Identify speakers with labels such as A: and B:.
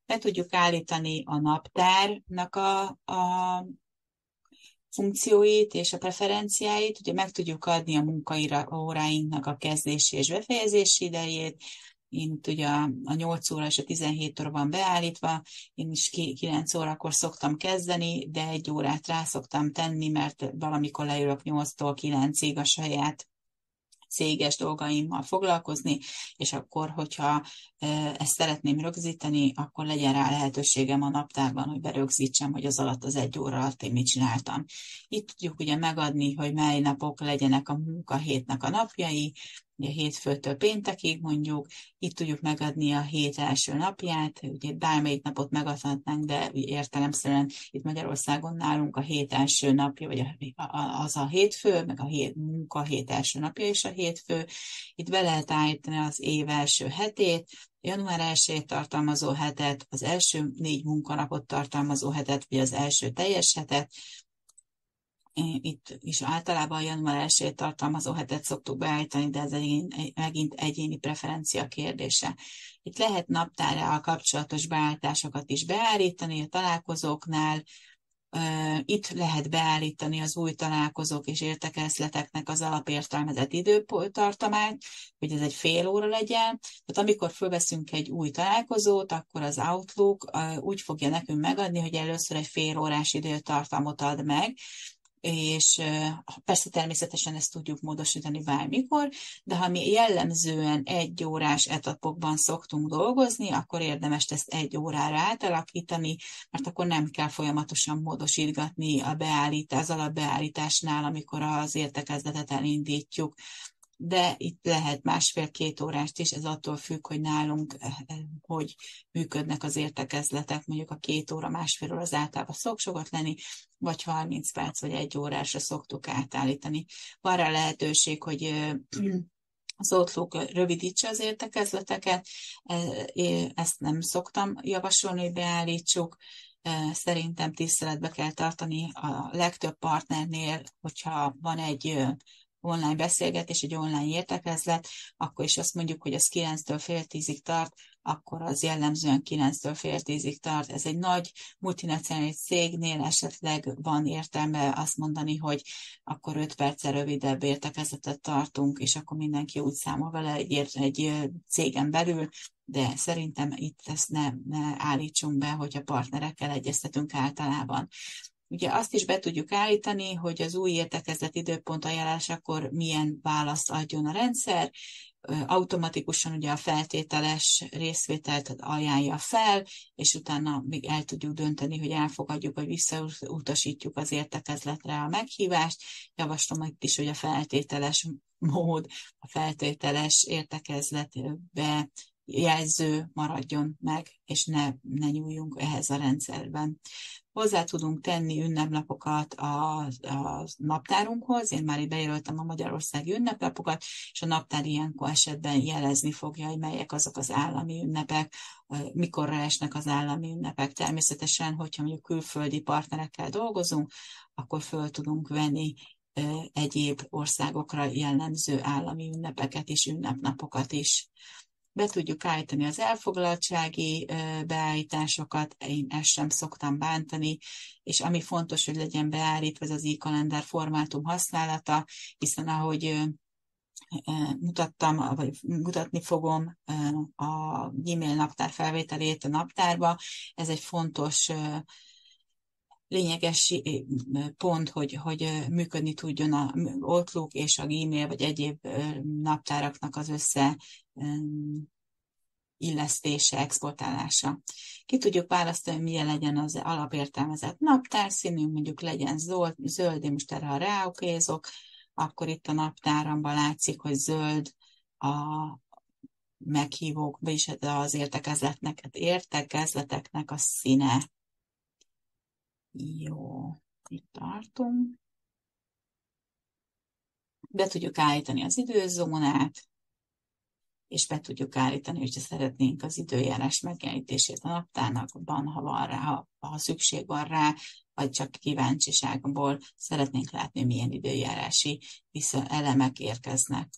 A: Be tudjuk állítani a naptárnak a funkcióit és a preferenciáit, ugye meg tudjuk adni a munkaóráinknak a kezdési és befejezési idejét. Én ugye a 8 óra és a 17 óra van beállítva, én is 9 órakor szoktam kezdeni, de 1 órát rá szoktam tenni, mert valamikor leülök 8-tól 9-ig a saját céges dolgaimmal foglalkozni, és akkor, hogyha ezt szeretném rögzíteni, akkor legyen rá lehetőségem a naptárban, hogy berögzítsem, hogy az alatt az 1 óra alatt én mit csináltam. Itt tudjuk ugye megadni, hogy mely napok legyenek a munkahétnek a napjai, ugye hétfőtől péntekig mondjuk, itt tudjuk megadni a hét első napját, ugye bármelyik napot megadhatnánk, de értelemszerűen itt Magyarországon nálunk a hét első napja, vagy az a hétfő, meg a munkahét első napja is a hétfő. Itt be lehet állítani az év első hetét, január 1-ét tartalmazó hetet, az első 4 munkanapot tartalmazó hetet, vagy az első teljes hetet. Itt is általában a január 1-ét tartalmazó hetet szoktuk beállítani, de ez megint egyéni preferencia kérdése. Itt lehet naptárral kapcsolatos beállításokat is beállítani a találkozóknál. Itt lehet beállítani az új találkozók és értekezleteknek az alapértelmezett időtartamát, hogy ez egy fél óra legyen. Tehát amikor fölveszünk egy új találkozót, akkor az Outlook úgy fogja nekünk megadni, hogy először egy fél órás időtartamot ad meg, és persze természetesen ezt tudjuk módosítani bármikor, de ha mi jellemzően 1 órás etapokban szoktunk dolgozni, akkor érdemes ezt 1 órára átalakítani, mert akkor nem kell folyamatosan módosítgatni az alapbeállításnál, amikor az értekezletet elindítjuk. De itt lehet 1,5-2 órást is, ez attól függ, hogy nálunk hogy működnek az értekezletek, mondjuk a 2 óra, 1,5 óra az általában szokott lenni, vagy 30 perc, vagy 1 órásra szoktuk átállítani. Van rá lehetőség, hogy az Outlook rövidítse az értekezleteket, ezt nem szoktam javasolni, hogy beállítsuk. Szerintem tiszteletbe kell tartani a legtöbb partnernél, hogyha van egy online beszélgetés, egy online értekezlet, akkor is azt mondjuk, hogy az 9-től fél 10-ig tart, akkor az jellemzően 9-től fél 10-ig tart. Ez egy nagy multinacionális cégnél esetleg van értelme azt mondani, hogy akkor 5 perccel rövidebb értekezletet tartunk, és akkor mindenki úgy számol vele egy cégen belül, de szerintem itt ezt ne állítsunk be, hogy a partnerekkel egyeztetünk általában. Ugye azt is be tudjuk állítani, hogy az új értekezlet időpont ajánlásakor milyen választ adjon a rendszer. Automatikusan ugye a feltételes részvételt ajánlja fel, és utána még el tudjuk dönteni, hogy elfogadjuk, vagy visszautasítjuk az értekezletre a meghívást. Javaslom itt is, hogy a feltételes mód, a feltételes értekezletbe jelző maradjon meg, és ne nyúljunk ehhez a rendszerben. Hozzá tudunk tenni ünneplapokat a naptárunkhoz. Én már itt bejelöltem a magyarországi ünneplapokat, és a naptár ilyenkor esetben jelezni fogja, hogy melyek azok az állami ünnepek, mikorra esnek az állami ünnepek. Természetesen, hogyha mondjuk külföldi partnerekkel dolgozunk, akkor föl tudunk venni egyéb országokra jellemző állami ünnepeket is, ünnepnapokat is. Be tudjuk állítani az elfoglaltsági beállításokat, én ezt sem szoktam bántani, és ami fontos, hogy legyen beállítva, ez az e-kalendár formátum használata, hiszen ahogy mutattam, vagy mutatni fogom a Gmail naptár felvételét a naptárba, ez egy fontos lényeges pont, hogy működni tudjon a Outlook és a Gmail, vagy egyéb naptáraknak az illesztése, exportálása. Ki tudjuk választani, hogy milyen legyen az alapértelmezett naptárszínű, mondjuk legyen zöld, én most erre ráokézok, akkor itt a naptáramban látszik, hogy zöld a meghívók, vagyis az értekezleteknek a színe. Jó, itt tartunk. Be tudjuk állítani az időzónát, és be tudjuk állítani, hogyha szeretnénk az időjárás megjelenítését a naptárnakban, ha van rá, ha szükség van rá, vagy csak kíváncsiságból szeretnénk látni, milyen időjárási elemek érkeznek.